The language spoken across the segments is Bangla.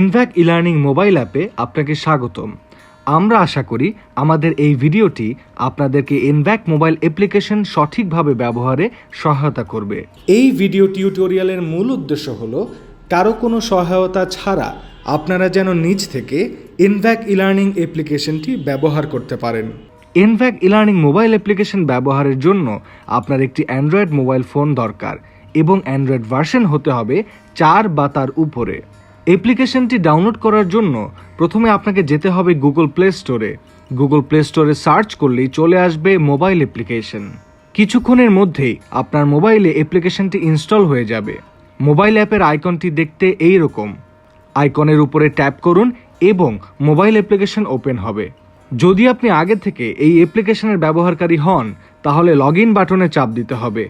NVAC ই-লার্নিং মোবাইল অ্যাপে আপনাকে স্বাগতম। আমরা আশা করি আমাদের এই ভিডিওটি আপনাদেরকে NVAC মোবাইল অ্যাপ্লিকেশন সঠিকভাবে ব্যবহারে সহায়তা করবে। এই ভিডিও টিউটোরিয়ালের মূল উদ্দেশ্য হলো কারো কোনো সহায়তা ছাড়া আপনারা যেন নিজ থেকে NVAC ই-লার্নিং অ্যাপ্লিকেশনটি ব্যবহার করতে পারেন। NVAC ই-লার্নিং মোবাইল অ্যাপ্লিকেশন ব্যবহারের জন্য আপনার একটি অ্যান্ড্রয়েড মোবাইল ফোন দরকার এবং অ্যান্ড্রয়েড ভার্সন হতে হবে 4 বা তার উপরে। অ্যাপ্লিকেশনটি ডাউনলোড করার জন্য প্রথমে আপনাকে যেতে হবে গুগল প্লে স্টোরে সার্চ করলেই চলে আসবে মোবাইল অ্যাপ্লিকেশন। কিছুক্ষণের মধ্যেই আপনার মোবাইলে অ্যাপ্লিকেশনটি ইনস্টল হয়ে যাবে। মোবাইল অ্যাপের আইকনটি দেখতে এই রকম। আইকনের উপরে ট্যাপ করুন এবং মোবাইল অ্যাপ্লিকেশন ওপেন হবে। যদি আপনি আগে থেকে এই অ্যাপ্লিকেশনের ব্যবহারকারী হন তাহলে লগ ইন বাটনে চাপ দিতে হবে।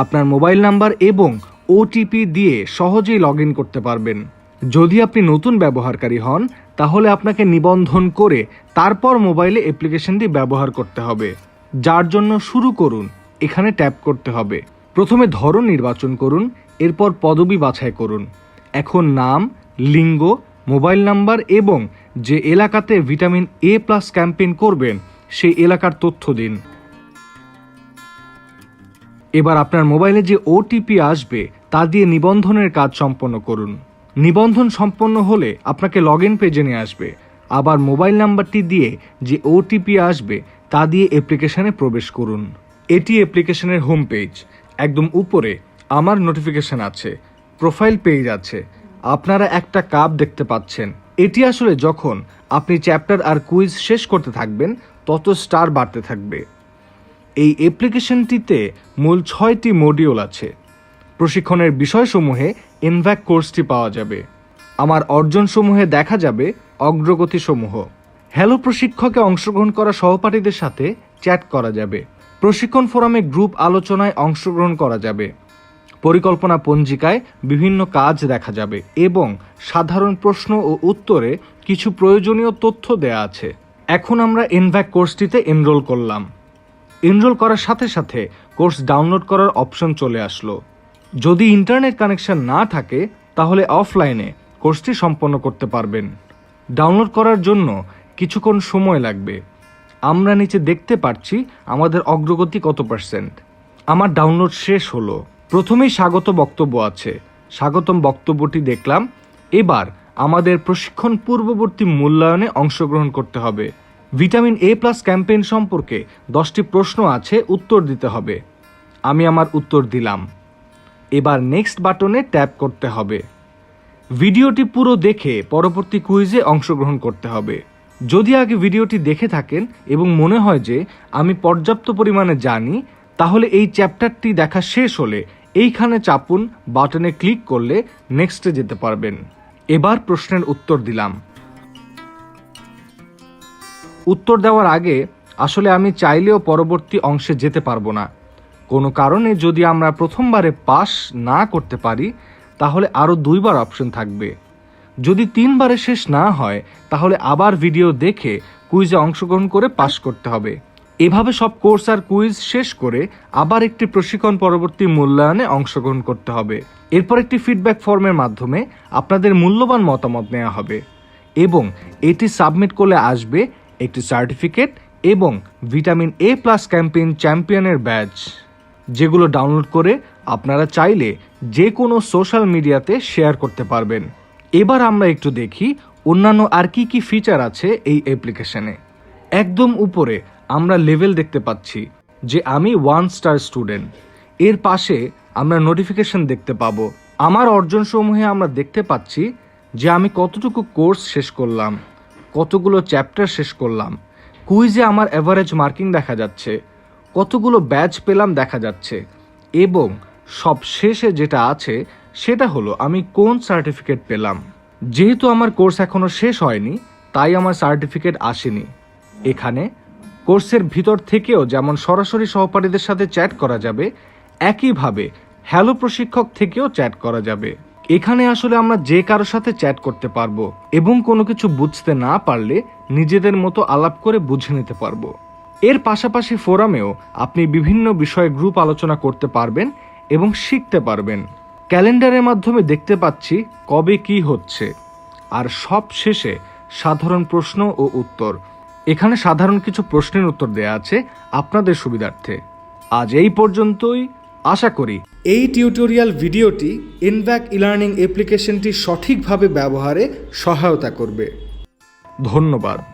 আপনার মোবাইল নাম্বার এবং ওটিপি দিয়ে সহজেই লগ ইন করতে পারবেন। যদি আপনি নতুন ব্যবহারকারী হন তাহলে আপনাকে নিবন্ধন করে তারপর মোবাইলে অ্যাপ্লিকেশনটি ব্যবহার করতে হবে, যার জন্য শুরু করুন এখানে ট্যাপ করতে হবে। প্রথমে ধরন নির্বাচন করুন, এরপর পদবি বাছাই করুন। এখন নাম, লিঙ্গ, মোবাইল নাম্বার এবং যে এলাকাতে ভিটামিন A+ ক্যাম্পেইন করবেন সেই এলাকার তথ্য দিন। এবার আপনার মোবাইলে যে ওটিপি আসবে তা দিয়ে নিবন্ধনের কাজ সম্পন্ন করুন। নিবন্ধন সম্পন্ন হলে আপনাকে লগ ইন পেজে নিয়ে আসবে। আবার মোবাইল নাম্বারটি দিয়ে যে ওটিপি আসবে তা দিয়ে অ্যাপ্লিকেশনে প্রবেশ করুন। এটি অ্যাপ্লিকেশনের হোম পেজ। একদম উপরে আমার নোটিফিকেশন আছে, প্রোফাইল পেজ আছে, আপনারা একটা কাপ দেখতে পাচ্ছেন। এটি আসলে যখন আপনি চ্যাপ্টার আর কুইজ শেষ করতে থাকবেন তত স্টার বাড়তে থাকবে। এই অ্যাপ্লিকেশনটিতে মূল 6টি মডিউল আছে। প্রশিক্ষণের বিষয়সমূহে NVAC কোর্সটি পাওয়া যাবে। আমার অর্জনসমূহে দেখা যাবে অগ্রগতিসমূহ। হ্যালো প্রশিক্ষকে অংশগ্রহণ করা সহপাঠীদের সাথে চ্যাট করা যাবে। প্রশিক্ষণ ফোরামে গ্রুপ আলোচনায় অংশগ্রহণ করা যাবে। পরিকল্পনা পঞ্জিকায় বিভিন্ন কাজ দেখা যাবে এবং সাধারণ প্রশ্ন ও উত্তরে কিছু প্রয়োজনীয় তথ্য দেয়া আছে। এখন আমরা NVAC কোর্সটিতে এনরোল করলাম। এনরোল করার সাথে সাথে কোর্স ডাউনলোড করার অপশন চলে আসলো। যদি ইন্টারনেট কানেকশন না থাকে তাহলে অফলাইনে কোর্সটি সম্পন্ন করতে পারবেন। ডাউনলোড করার জন্য কিছুক্ষণ সময় লাগবে। আমরা নিচে দেখতে পাচ্ছি আমাদের অগ্রগতি কত %। আমার ডাউনলোড শেষ হলো। প্রথমেই স্বাগত বক্তব্য আছে, স্বাগতম বক্তব্যটি দেখলাম। এবার আমাদের প্রশিক্ষণ পূর্ববর্তী মূল্যায়নে অংশগ্রহণ করতে হবে। ভিটামিন A+ ক্যাম্পেইন সম্পর্কে 10টি প্রশ্ন আছে, উত্তর দিতে হবে। আমি আমার উত্তর দিলাম। এবার নেক্সট বাটনে ট্যাপ করতে হবে। ভিডিওটি পুরো দেখে পরবর্তী কুইজে অংশগ্রহণ করতে হবে। যদি আগে ভিডিওটি দেখে থাকেন এবং মনে হয় যে আমি পর্যাপ্ত পরিমাণে জানি, তাহলে এই চ্যাপ্টারটি দেখা শেষ হলে এইখানে চাপুন, বাটনে ক্লিক করলে নেক্সটে যেতে পারবেন। এবার প্রশ্নের উত্তর দিলাম। উত্তর দেওয়ার আগে আসলে আমি চাইলেও পরবর্তী অংশে যেতে পারবো না। কোনো কারণে যদি আমরা প্রথমবারে পাস না করতে পারি তাহলে আরও 2বার অপশন থাকবে। যদি 3বারে শেষ না হয় তাহলে আবার ভিডিও দেখে কুইজে অংশগ্রহণ করে পাস করতে হবে। এভাবে সব কোর্স আর কুইজ শেষ করে আবার একটি প্রশিক্ষণ পরবর্তী মূল্যায়নে অংশগ্রহণ করতে হবে। এরপর একটি ফিডব্যাক ফর্মের মাধ্যমে আপনাদের মূল্যবান মতামত নেওয়া হবে এবং এটি সাবমিট করলে আসবে একটি সার্টিফিকেট এবং ভিটামিন A+ ক্যাম্পেইন চ্যাম্পিয়নের ব্যাজ, যেগুলো ডাউনলোড করে আপনারা চাইলে যে কোনো সোশ্যাল মিডিয়াতে শেয়ার করতে পারবেন। এবার আমরা একটু দেখি অন্যান্য আর কি কি ফিচার আছে এই অ্যাপ্লিকেশনে। একদম উপরে আমরা লেভেল দেখতে পাচ্ছি যে আমি 1 স্টার স্টুডেন্ট। এর পাশে আমরা নোটিফিকেশন দেখতে পাবো। আমার অর্জনসমূহে আমরা দেখতে পাচ্ছি যে আমি কতটুকু কোর্স শেষ করলাম, কতগুলো চ্যাপ্টার শেষ করলাম। কুইজে আমার অ্যাভারেজ মার্কিং দেখা যাচ্ছে, কতগুলো ব্যাচ পেলাম দেখা যাচ্ছে এবং সব শেষে যেটা আছে সেটা হলো আমি কোন সার্টিফিকেট পেলাম। যেহেতু আমার কোর্স এখনো শেষ হয়নি তাই আমার সার্টিফিকেট আসেনি। এখানে কোর্সের ভিতর থেকেও যেমন সরাসরি সহপাঠীদের সাথে চ্যাট করা যাবে, একইভাবে হ্যালো প্রশিক্ষক থেকেও চ্যাট করা যাবে। এখানে আসলে আমরা যে কারোর সাথে চ্যাট করতে পারবো এবং কোনো কিছু বুঝতে না পারলে নিজেদের মতো আলাপ করে বুঝে নিতে পারবো। এর পাশাপাশি ফোরামেও আপনি বিভিন্ন বিষয়ে গ্রুপ আলোচনা করতে পারবেন এবং শিখতে পারবেন। ক্যালেন্ডারের মাধ্যমে দেখতে পাচ্ছি কবে কি হচ্ছে। আর সব শেষে সাধারণ প্রশ্ন ও উত্তর। এখানে সাধারণ কিছু প্রশ্নের উত্তর দেয়া আছে আপনাদের সুবিধার্থে। আজ এই পর্যন্তই। আশা করি এই টিউটোরিয়াল ভিডিওটি NVAC ই-লার্নিং অ্যাপ্লিকেশনটি সঠিকভাবে ব্যবহারে সহায়তা করবে। ধন্যবাদ।